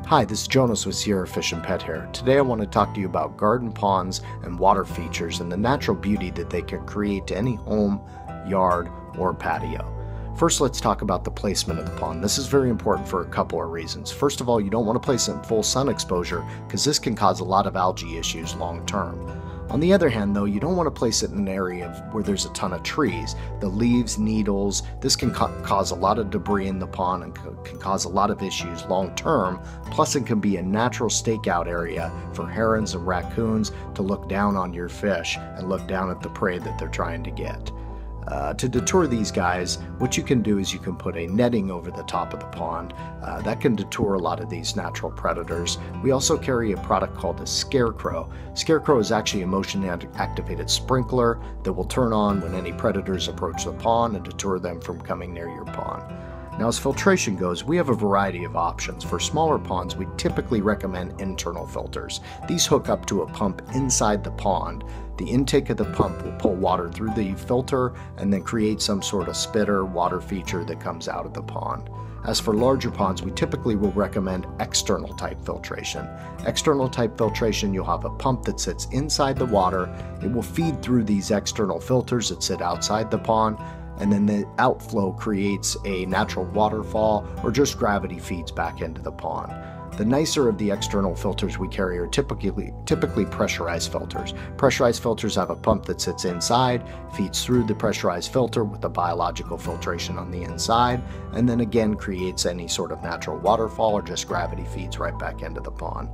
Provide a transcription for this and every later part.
Hi, this is Jonas with Sierra Fish and Pet here. Today I want to talk to you about garden ponds and water features and the natural beauty that they can create to any home, yard, or patio. First, let's talk about the placement of the pond. This is very important for a couple of reasons. First of all, you don't want to place it in full sun exposure because this can cause a lot of algae issues long term. On the other hand, though, you don't want to place it in an area where there's a ton of trees. The leaves, needles, this can cause a lot of debris in the pond and can cause a lot of issues long term. Plus, it can be a natural stakeout area for herons and raccoons to look down on your fish and look down at the prey that they're trying to get. To deter these guys, what you can do is you can put a netting over the top of the pond. That can deter a lot of these natural predators. We also carry a product called a Scarecrow. Scarecrow is actually a motion-activated sprinkler that will turn on when any predators approach the pond and deter them from coming near your pond. Now, as filtration goes, we have a variety of options. For smaller ponds, we typically recommend internal filters. These hook up to a pump inside the pond. The intake of the pump will pull water through the filter and then create some sort of spitter water feature that comes out of the pond. As for larger ponds, we typically will recommend external type filtration. External type filtration, you'll have a pump that sits inside the water. It will feed through these external filters that sit outside the pond, and then the outflow creates a natural waterfall or just gravity feeds back into the pond. The nicer of the external filters we carry are typically pressurized filters. Pressurized filters have a pump that sits inside, feeds through the pressurized filter with the biological filtration on the inside, and then again creates any sort of natural waterfall or just gravity feeds right back into the pond.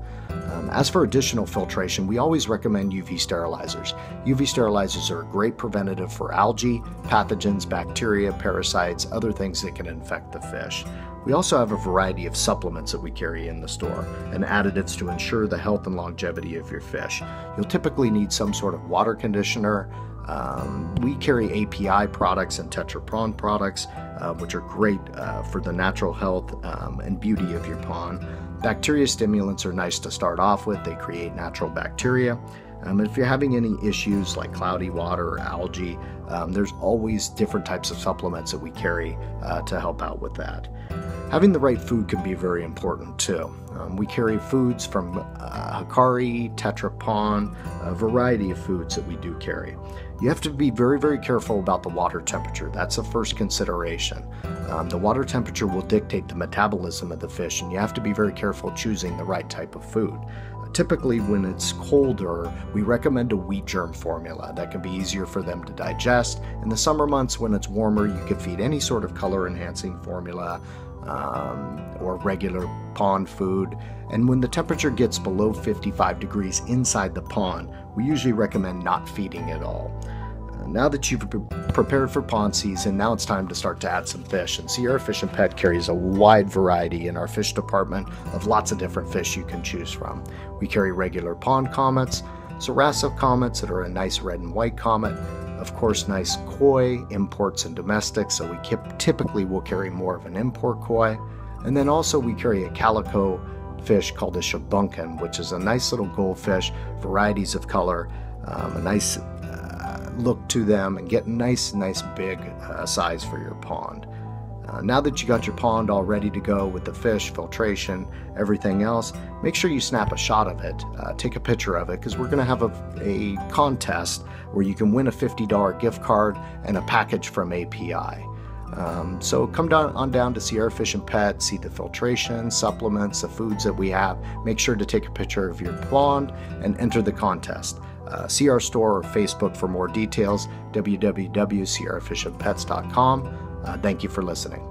As for additional filtration, we always recommend UV sterilizers. UV sterilizers are a great preventative for algae, pathogens, bacteria, parasites, other things that can infect the fish. We also have a variety of supplements that we carry in the store and additives to ensure the health and longevity of your fish. You'll typically need some sort of water conditioner. We carry API products and Tetra Prawn products, which are great for the natural health and beauty of your pond. Bacteria stimulants are nice to start off with. They create natural bacteria. If you're having any issues like cloudy water or algae, there's always different types of supplements that we carry to help out with that. Having the right food can be very important too. We carry foods from Hikari, Tetra Prawn, a variety of foods that we do carry. You have to be very, very careful about the water temperature. That's the first consideration. The water temperature will dictate the metabolism of the fish, and you have to be very careful choosing the right type of food. Typically, when it's colder, we recommend a wheat germ formula that can be easier for them to digest. In the summer months, when it's warmer, you can feed any sort of color-enhancing formula or regular pond food. And when the temperature gets below 55 degrees inside the pond, we usually recommend not feeding at all. Now that you've prepared for pond season, now it's time to start to add some fish. And Sierra Fish and Pet carries a wide variety in our fish department of lots of different fish you can choose from. We carry regular pond comets, Sargasso comets that are a nice red and white comet, of course nice koi, imports and domestics, so we typically will carry more of an import koi. And then also we carry a calico fish called a shabunkin, which is a nice little goldfish, varieties of color, a nice look to them, and get nice big size for your pond. Now that you got your pond all ready to go with the fish, filtration, everything else, make sure you snap a shot of it. Take a picture of it, because we're going to have a contest where you can win a $50 gift card and a package from API. So come down to Sierra Fish and Pet, see the filtration, supplements, the foods that we have. Make sure to take a picture of your pond and enter the contest. See our store or Facebook for more details, www.sierrafishandpets.com. Thank you for listening.